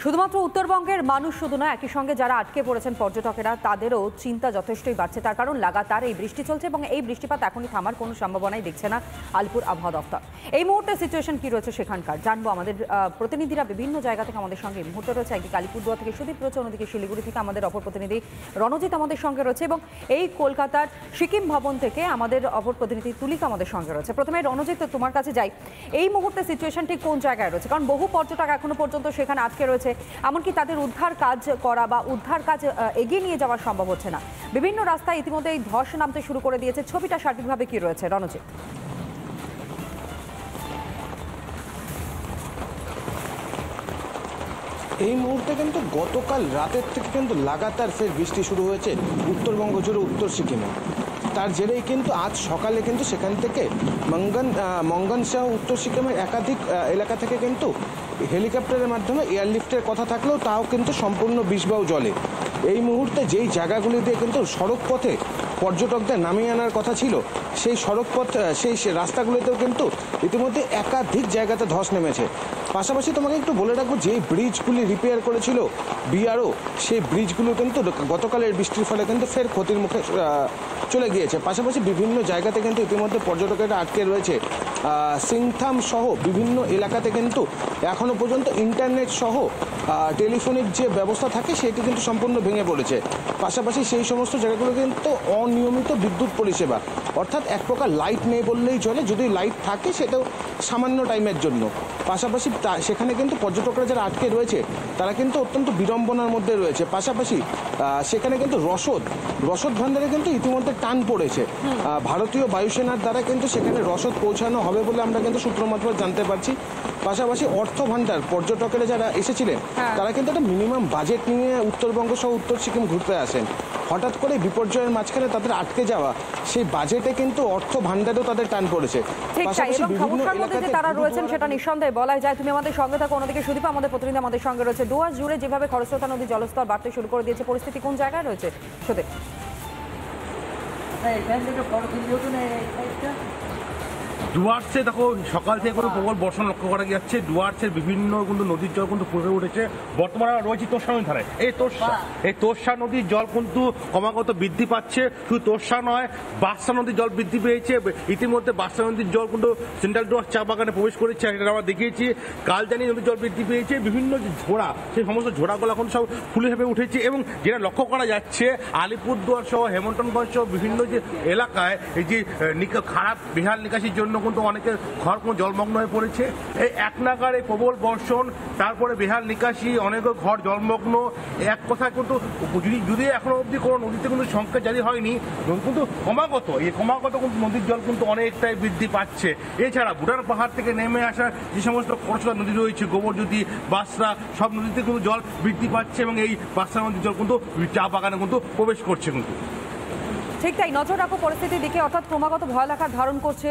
শুধুমাত্র উত্তরবঙ্গের মানুষ শুধু নয়, একই সঙ্গে যারা আটকে পড়েছেন পর্যটকেরা তাদেরও চিন্তা যথেষ্টই বাড়ছে। তার কারণ লাগাতার এই বৃষ্টি চলছে এবং এই বৃষ্টিপাত এখনই থামার কোনো সম্ভাবনাই দেখছে না আলিপুর আবহাওয়া দফতর। এই মুহূর্তে সিচুয়েশন কি রয়েছে সেখানকার জানবো। আমাদের প্রতিনিধিরা বিভিন্ন জায়গা থেকে আমাদের সঙ্গে এই মুহূর্তে রয়েছে। একদিকে আলিপুরদুয়ার থেকে সুদীপ রয়েছে, অন্যদিকে শিলিগুড়ি থেকে আমাদের অপর প্রতিনিধি রণজিৎ আমাদের সঙ্গে রয়েছে এবং এই কলকাতার সিকিম ভবন থেকে আমাদের অপর প্রতিনিধি তুলিকা আমাদের সঙ্গে রয়েছে। প্রথমে রণজিৎ, তোমার কাছে যাই, এই মুহূর্তে সিচুয়েশন ঠিক কোন জায়গায় রয়েছে? কারণ বহু পর্যটক এখনো পর্যন্ত সেখানে আটকে রয়েছে, এমনকি তাদের উদ্ধার কাজ করা বা উদ্ধার কাজ এগিয়ে নিয়ে যাওয়া সম্ভব হচ্ছে না। বিভিন্ন রাস্তায় ইতিমধ্যে এই ধস নামতে শুরু করে দিয়েছে। ছবিটা সঠিকভাবে কি রয়েছে রণজিৎ? এই মুহূর্তে কিন্তু গতকাল রাতের থেকে কিন্তু লাগাতার ফের বৃষ্টি শুরু হয়েছে উত্তরবঙ্গ জুড়ে উত্তর সিকিমে। তার জেরেই কিন্তু আজ সকালে কিন্তু সেখান থেকে মঙ্গন সহ উত্তর সিকিমের একাধিক এলাকা থেকে কিন্তু হেলিকপ্টারের মাধ্যমে এয়ারলিফটের কথা থাকলেও তাও কিন্তু সম্পূর্ণ বিষবাউ জলে। এই মুহূর্তে যেই জায়গাগুলি দিয়ে কিন্তু সড়ক পথে পর্যটকদের নামিয়ে আনার কথা ছিল, সেই সড়ক পথ সেই রাস্তাগুলিতেও কিন্তু ইতিমধ্যে একাধিক জায়গাতে ধস নেমেছে। পাশাপাশি তোমাকে একটু বলে রাখবো, যে ব্রিজগুলি রিপেয়ার করেছিল বিআরও, সেই ব্রিজগুলো কিন্তু গতকালের বৃষ্টির ফলে কিন্তু ফের ক্ষতির মুখে চলে গিয়েছে। পাশাপাশি বিভিন্ন জায়গাতে কিন্তু ইতিমধ্যে পর্যটকেরা আটকে রয়েছে। সিংথাম সহ বিভিন্ন এলাকাতে কিন্তু এখনো পর্যন্ত ইন্টারনেট সহ টেলিফোনিক যে ব্যবস্থা থাকে সেটি কিন্তু সম্পূর্ণ ভেঙে পড়েছে। পাশাপাশি সেই সমস্ত জায়গাগুলো কিন্তু অনিয়মিত বিদ্যুৎ পরিষেবা, অর্থাৎ এক প্রকার লাইট নেই বললেই চলে, যদি লাইট থাকে সেটাও সামান্য টাইমের জন্য। পাশাপাশি সেখানে কিন্তু পর্যটকরা যারা আটকে রয়েছে তারা কিন্তু অত্যন্ত বিড়ম্বনার মধ্যে রয়েছে। পাশাপাশি সেখানে কিন্তু রসদ ভান্ডারে কিন্তু ইতিমধ্যে টান পড়েছে। ভারতীয় বায়ুসেনার দ্বারা কিন্তু সেখানে রসদ পৌঁছানো হবে বলে আমরা কিন্তু সূত্র মারফত জানতে পারছি। পাশাপাশি অর্থ ভান্ডার, পর্যটকেরা যারা এসেছিলেন তারা কিন্তু একটা মিনিমাম বাজেট নিয়ে উত্তরবঙ্গ সহ উত্তর সিকিম ঘুরতে আসেন। হঠাৎ করে বিপর্যয়ের মাঝখানে তাদের আটকে যাওয়া, সেই বাজেটে কিন্তু অর্থ ভান্ডারেও তাদের টান পড়েছে। পাশাপাশি বিভিন্ন এলাকাতে তারা রয়েছেন সেটা নিঃসন্দেহে বলা যায়। তুমি আমাদের সঙ্গে থাকো, অন্যদিকে সুদীপ আমাদের প্রতিনিধি আমাদের সঙ্গে রয়েছে। ডুয়ার্স জুড়ে যেভাবে খরস্রোতা নদীর জলস্তর বাড়তে শুরু করে দিয়েছে, পরিস্থিতি কোন জায়গায় রয়েছে সুদীপ? ডুয়ার্সে দেখো সকাল থেকে কোনো প্রবল বর্ষণ লক্ষ্য করা যাচ্ছে। ডুয়ার্সের বিভিন্ন কিন্তু নদীর জল কিন্তু ফুটে উঠেছে। বর্তমানে রয়েছে তোর্ষা নদীর ধারায়। এই তোর্ষা নদীর জল কিন্তু ক্রমাগত বৃদ্ধি পাচ্ছে। শুধু তোর্ষা নয়, বাঁশা নদীর জল বৃদ্ধি পেয়েছে। ইতিমধ্যে বাঁশা নদীর জল কিন্তু সেন্ট্রাল ডুয়ার্স চা বাগানে প্রবেশ করেছে, এটা আমরা দেখিয়েছি। কালজানি নদীর জল বৃদ্ধি পেয়েছে। বিভিন্ন যে ঝোড়া, সেই সমস্ত ঝোড়াগুলো এখন সব ফুলে ফেপে উঠেছে এবং যেটা লক্ষ্য করা যাচ্ছে আলিপুরদুয়ার সহ হেমন্তগঞ্জ সহ বিভিন্ন যে এলাকায় এই যে খারাপ বেহাল নিকাশির জন্য কিন্তু অনেকের ঘর কোনো জলমগ্ন হয়ে পড়েছে। এই এক নাগারে প্রবল বর্ষণ, তারপরে বেহাল নিকাশি, অনেকের ঘর জলমগ্ন। এক কথা কিন্তু যদি এখনো অবধি কোনো নদীতে কিন্তু সংখ্যা জারি হয়নি, কিন্তু ক্রমাগত কিন্তু নদীর জল কিন্তু অনেকটাই বৃদ্ধি পাচ্ছে। এছাড়া ভুটান পাহাড় থেকে নেমে আসা যে সমস্ত খরস্রোতা নদী রয়েছে, গোবরজ্যোতি, বাসরা, সব নদীতে কিন্তু জল বৃদ্ধি পাচ্ছে এবং এই বাসরা নদীর জল কিন্তু চা বাগানে কিন্তু প্রবেশ করছে। কিন্তু ঠিক তাই, নজর রাখো পরিস্থিতির দিকে। অর্থাৎ ক্রমাগত ভয়াল আকার ধারণ করছে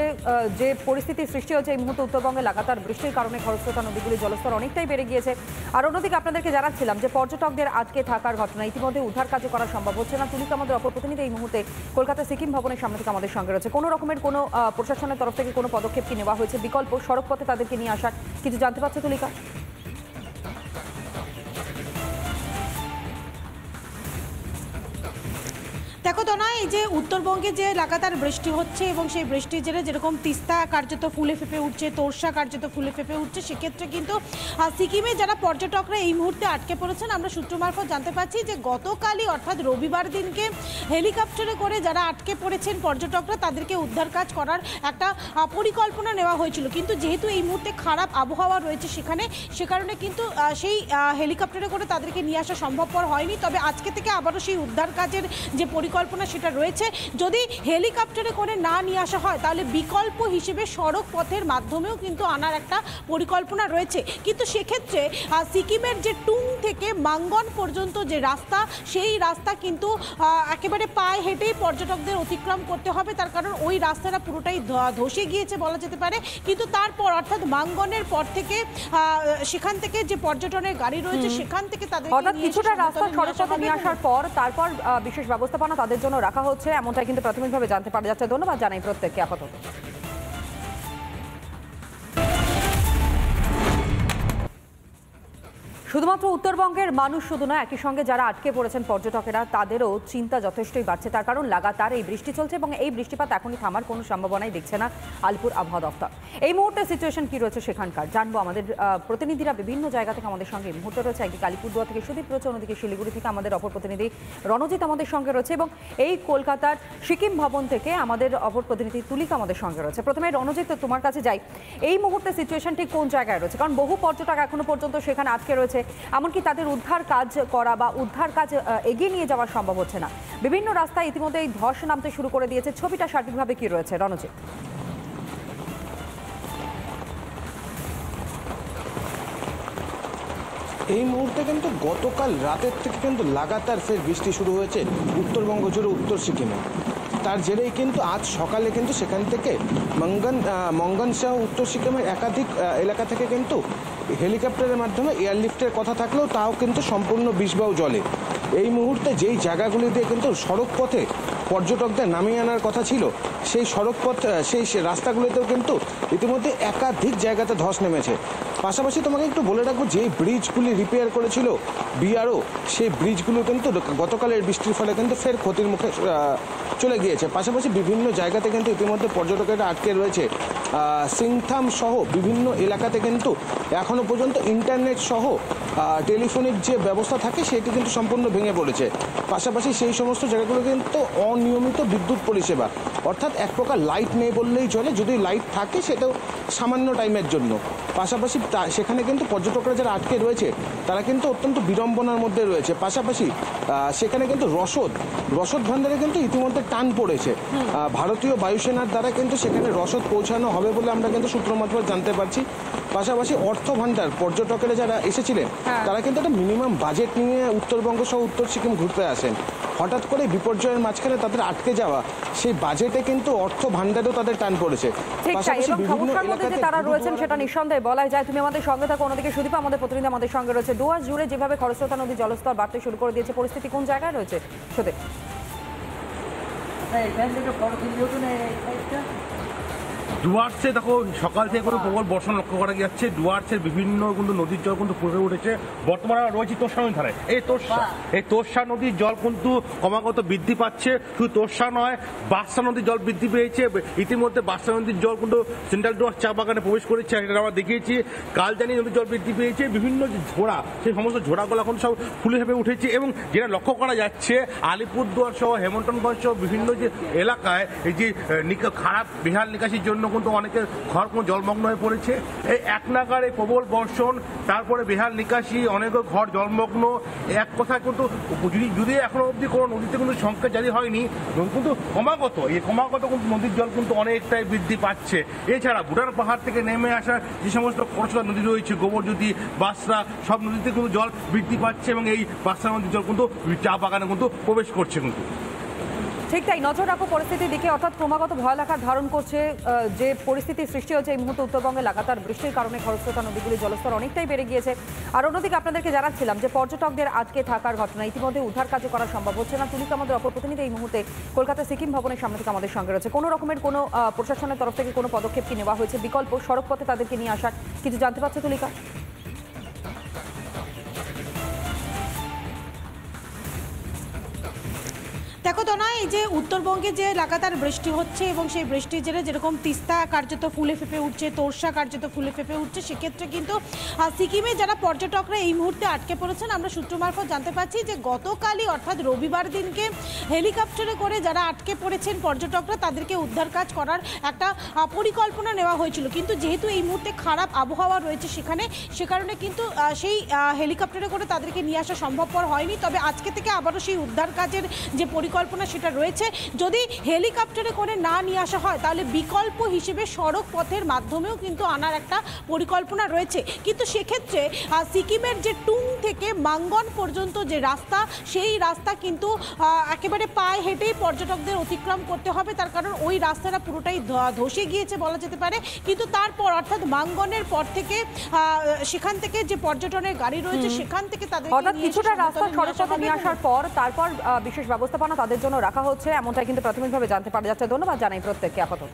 যে পরিস্থিতি সৃষ্টি হয়েছে এই মুহূর্তে উত্তরবঙ্গে লাগাতার বৃষ্টির কারণে খরস্রোতা নদীগুলির জলস্তর অনেকটাই বেড়ে গিয়েছে। আর অন্যদিকে আপনাদেরকে জানাচ্ছিলাম যে পর্যটকদের আটকে থাকার ঘটনা, ইতিমধ্যে উদ্ধার কাজ করা সম্ভব হচ্ছে না। তুলিকা আমাদের অপর প্রতিনিধি এই মুহূর্তে কলকাতা সিকিম ভবনের সামনে থেকে আমাদের সঙ্গে রয়েছে। কোনো রকমের কোনো প্রশাসনের তরফ থেকে কোনো পদক্ষেপ কি নেওয়া হয়েছে বিকল্প সড়ক পথে তাদেরকে নিয়ে আসার? কিছু জানতে পারছো তুলিকা? দেখো তো না, এই যে উত্তরবঙ্গে যে লাগাতার বৃষ্টি হচ্ছে এবং সেই বৃষ্টির জেরে যেরকম তিস্তা কার্যত ফুলে ফেপে উঠছে, তোর্ষা কার্যত ফুলে ফেপে উঠছে, সেক্ষেত্রে কিন্তু সিকিমে যারা পর্যটকরা এই মুহূর্তে আটকে পড়েছেন, আমরা সূত্র মারফত জানতে পারছি যে গতকালই অর্থাৎ রবিবার দিনকে হেলিকপ্টারে করে যারা আটকে পড়েছেন পর্যটকরা তাদেরকে উদ্ধার কাজ করার একটা পরিকল্পনা নেওয়া হয়েছিল। কিন্তু যেহেতু এই মুহূর্তে খারাপ আবহাওয়া রয়েছে সেখানে, সে কারণে কিন্তু সেই হেলিকপ্টারে করে তাদেরকে নিয়ে আসা সম্ভবপর হয়নি। তবে আজকে থেকে আবারও সেই উদ্ধার কাজের যে পরিকল্পনা সেটা রয়েছে। যদি হেলিকপ্টারে করে না নিয়ে আসা হয় তাহলে বিকল্প হিসেবে সড়ক পথের মাধ্যমেও কিন্তু আনার একটা পরিকল্পনা রয়েছে। কিন্তু সেক্ষেত্রে সিকিমের যে টুং থেকে মাঙ্গন পর্যন্ত যে রাস্তা, সেই রাস্তা কিন্তু একেবারে পায়ে হেঁটেই পর্যটকদের অতিক্রম করতে হবে। তার কারণ ওই রাস্তাটা পুরোটাই ধসে গিয়েছে বলা যেতে পারে। কিন্তু তারপর অর্থাৎ মাঙ্গনের পর থেকে সেখান থেকে যে পর্যটনের গাড়ি রয়েছে সেখান থেকে তাদের কিছুটা রাস্তা সড়ক পথে নিয়ে আসার পর তারপর বিশেষ ব্যবস্থাপনা তাদের জন্য রাখা হচ্ছে, এমনটাই কিন্তু প্রাথমিকভাবে জানতে পারা যাচ্ছে। ধন্যবাদ জানাই প্রত্যেককে আপাতত। শুধুমাত্র উত্তরবঙ্গের মানুষ শুধু নয়, একই সঙ্গে যারা আটকে পড়েছেন পর্যটকেরা তাদেরও চিন্তা যথেষ্টই বাড়ছে। তার কারণ লাগাতার এই বৃষ্টি চলছে এবং এই বৃষ্টিপাত এখনই থামার কোনো সম্ভাবনাই দেখছে না আলিপুর আবহাওয়া দফতর। এই মুহূর্তে সিচুয়েশন কি রয়েছে সেখানকার জানবো। আমাদের প্রতিনিধিরা বিভিন্ন জায়গা থেকে আমাদের সঙ্গে এই মুহূর্তে রয়েছে। একদিকে আলিপুরদুয়ার থেকে সুদীপ রয়েছে, অন্যদিকে শিলিগুড়ি থেকে আমাদের অপর প্রতিনিধি রণজিৎ আমাদের সঙ্গে রয়েছে এবং এই কলকাতার সিকিম ভবন থেকে আমাদের অপর প্রতিনিধি তুলিকা আমাদের সঙ্গে রয়েছে। প্রথমে রণজিৎ, তোমার কাছে যাই, এই মুহূর্তে সিচুয়েশন ঠিক কোন জায়গায় রয়েছে? কারণ বহু পর্যটক এখনো পর্যন্ত সেখানে আটকে রয়েছে, এমনকি তাদের উদ্ধার কাজ করা বা উদ্ধার কাজ এগিয়ে নিয়ে যাওয়া সম্ভব হচ্ছে না। বিভিন্ন রাস্তায় ইতিমধ্যে এই ধস নামতে শুরু করে দিয়েছে। ছবিটা সঠিকভাবে কি রয়েছে রণজিৎ? এই মুহূর্তে কিন্তু গতকাল রাতের থেকে কিন্তু লাগাতার ফের বৃষ্টি শুরু হয়েছে উত্তরবঙ্গ জুড়ে উত্তর সিকিমে। তার জেরেই কিন্তু আজ সকালে কিন্তু সেখান থেকে মঙ্গন সহ উত্তর সিকিমের একাধিক এলাকা থেকে কিন্তু হেলিকপ্টারের মাধ্যমে এয়ারলিফটের কথা থাকলেও তাও কিন্তু সম্পূর্ণ বিষবাউ জলে। এই মুহূর্তে যেই জায়গাগুলি দিয়ে কিন্তু সড়ক পথে পর্যটকদের নামিয়ে আনার কথা ছিল, সেই সড়ক পথ সেই রাস্তাগুলিতেও কিন্তু ইতিমধ্যে একাধিক জায়গাতে ধস নেমেছে। পাশাপাশি তোমাকে একটু বলে রাখবো, যে ব্রিজগুলি রিপেয়ার করেছিল বিআরও, সেই ব্রিজগুলো কিন্তু গতকালের বৃষ্টির ফলে কিন্তু ফের ক্ষতির মুখে চলে গিয়েছে। পাশাপাশি বিভিন্ন জায়গাতে কিন্তু ইতিমধ্যে পর্যটকেরা আটকে রয়েছে। সিংথাম সহ বিভিন্ন এলাকাতে কিন্তু এখনো পর্যন্ত ইন্টারনেট সহ টেলিফোনিক যে ব্যবস্থা থাকে সেটি কিন্তু সম্পূর্ণ ভেঙে পড়েছে। পাশাপাশি সেই সমস্ত জায়গাগুলো কিন্তু অনিয়মিত বিদ্যুৎ পরিষেবা, অর্থাৎ এক প্রকার লাইট নেই বললেই চলে, যদি লাইট থাকে সেটাও সামান্য টাইমের জন্য। পাশাপাশি সেখানে কিন্তু পর্যটকরা যারা আটকে রয়েছে তারা কিন্তু অত্যন্ত বিড়ম্বনার মধ্যে রয়েছে। পাশাপাশি সেখানে কিন্তু রসদ ভাণ্ডারে কিন্তু ইতিমধ্যে টান পড়েছে। ভারতীয় বায়ুসেনার দ্বারা কিন্তু সেখানে রসদ পৌঁছানো হবে বলে আমরা কিন্তু সূত্র মারফত জানতে পারছি। পাশাপাশি অর্থ ভাণ্ডার, পর্যটকেরা যারা এসেছিলেন তারা কিন্তু একটা মিনিমাম বাজেট নিয়ে উত্তরবঙ্গ সহ উত্তর সিকিম ঘুরতে আসেন। হঠাৎ করে বিপর্যয়ের মাঝখানে তাদের আটকে যাওয়া, সেই বাজেটে কিন্তু অর্থ ভাণ্ডারেও তাদের টান পড়েছে। পাশাপাশি সমস্যার মধ্যে যে তারা রয়েছেন সেটা নিঃসন্দেহে বলা যায়। তুমি আমাদের সঙ্গে থাকো, অন্যদিকে সুদীপ আমাদের প্রতিনিধি আমাদের সঙ্গে রয়েছে। ডুয়ার্স জুড়ে যেভাবে খরস্রোতা নদীর জলস্তর বাড়তে শুরু করে দিয়েছে, পরিস্থিতি কোন জায়গায় রয়েছে সুদীপ? ডুয়ার্সে দেখো সকাল থেকে কোনো প্রবল বর্ষণ লক্ষ্য করা যাচ্ছে। ডুয়ার্সের বিভিন্ন কিন্তু নদীর জল কিন্তু ফুটে উঠেছে। বর্তমানে রয়েছে তোরসা নদীর ধারায়। এই তোরসা নদীর জল কিন্তু ক্রমাগত বৃদ্ধি পাচ্ছে। শুধু তোরসা নয়, বাঁশা নদীর জল বৃদ্ধি পেয়েছে। ইতিমধ্যে বাঁশা নদীর জল কিন্তু সেন্ট্রাল ডুয়ার্স চা বাগানে প্রবেশ করেছে, এটা আমরা দেখিয়েছি। কালজানি নদীর জল বৃদ্ধি পেয়েছে। বিভিন্ন যে ঝোড়া, সেই সমস্ত ঝোড়াগুলো এখন সব ফুলে ফেপে উঠেছে এবং যেটা লক্ষ্য করা যাচ্ছে আলিপুরদুয়ার সহ হেমন্তগঞ্জ সহ বিভিন্ন যে এলাকায় এই যে খারাপ বেহাল নিকাশির জন্য কিন্তু অনেকের ঘর কোনো জলমগ্ন হয়ে পড়েছে। এই এক নাগারে প্রবল বর্ষণ, তারপরে বেহাল নিকাশি, অনেকের ঘর জলমগ্ন। এক কথা কিন্তু যদি এখনো অবধি কোনো নদীতে কিন্তু সংখ্যা জারি হয়নি, কিন্তু ক্রমাগত কিন্তু নদীর জল কিন্তু অনেকটাই বৃদ্ধি পাচ্ছে। এছাড়া ভুটান পাহাড় থেকে নেমে আসা যে সমস্ত খরস্রোতা নদী রয়েছে, গোবরজ্যোতি, বাসরা, সব নদীতে কিন্তু জল বৃদ্ধি পাচ্ছে এবং এই বাসরা নদীর জল কিন্তু চা বাগানে কিন্তু প্রবেশ করছে। কিন্তু ঠিক তাই, নজর রাখো পরিস্থিতির দিকে। অর্থাৎ ক্রমাগত ভয়াল আকার ধারণ করছে যে পরিস্থিতি সৃষ্টি হচ্ছে এই মুহূর্তে উত্তরবঙ্গে লাগাতার বৃষ্টির কারণে খরস্রোতা নদীগুলির জলস্তর অনেকটাই বেড়ে গিয়েছে। আর অন্যদিকে আপনাদেরকে জানাচ্ছিলাম যে পর্যটকদের আটকে থাকার ঘটনা, ইতিমধ্যে উদ্ধার কাজ করা সম্ভব হচ্ছে না। তুলিকা আমাদের অপর প্রতিনিধি এই মুহূর্তে কলকাতা সিকিম ভবনের সামনে থেকে আমাদের সঙ্গে রয়েছে। কোনো রকমের কোনো প্রশাসনের তরফ থেকে কোনো পদক্ষেপ কি নেওয়া হয়েছে বিকল্প সড়ক পথে তাদেরকে নিয়ে আসার? কিছু জানতে পারছো তুলিকা? দেখো তো না, এই যে উত্তরবঙ্গে যে লাগাতার বৃষ্টি হচ্ছে এবং সেই বৃষ্টির জেরে যেরকম তিস্তা কার্যত ফুলে ফেপে উঠছে, তোরসা কার্যত ফুলে ফেপে উঠছে, সেক্ষেত্রে কিন্তু সিকিমে যারা পর্যটকরা এই মুহূর্তে আটকে পড়েছেন, আমরা সূত্র মারফত জানতে পারছি যে গতকালই অর্থাৎ রবিবার দিনকে হেলিকপ্টারে করে যারা আটকে পড়েছেন পর্যটকরা তাদেরকে উদ্ধার কাজ করার একটা পরিকল্পনা নেওয়া হয়েছিল। কিন্তু যেহেতু এই মুহূর্তে খারাপ আবহাওয়া রয়েছে সেখানে, সে কারণে কিন্তু সেই হেলিকপ্টারে করে তাদেরকে নিয়ে আসা সম্ভবপর হয়নি। তবে আজকে থেকে আবারও সেই উদ্ধার কাজের যে পরিকল্পনা সেটা রয়েছে। যদি হেলিকপ্টারে করে না নিয়ে আসা হয় তাহলে বিকল্প হিসেবে সড়ক পথের মাধ্যমেও কিন্তু আনার একটা পরিকল্পনা রয়েছে। কিন্তু সেক্ষেত্রে সিকিমের যে টুং থেকে মাঙ্গন পর্যন্ত যে রাস্তা, সেই রাস্তা কিন্তু একেবারে পায়ে হেঁটেই পর্যটকদের অতিক্রম করতে হবে। তার কারণ ওই রাস্তাটা পুরোটাই ধসে গিয়েছে বলা যেতে পারে। কিন্তু তারপর অর্থাৎ মাঙ্গনের পর থেকে সেখান থেকে যে পর্যটনের গাড়ি রয়েছে সেখান থেকে তাদের কিছুটা রাস্তা সড়ক পথে নিয়ে আসার পর তারপর বিশেষ ব্যবস্থাপনা তাদের জন্য রাখা হচ্ছে, এমনটাই কিন্তু প্রাথমিকভাবে জানতে পারা যাচ্ছে। ধন্যবাদ জানাই প্রত্যেককে আপাতত।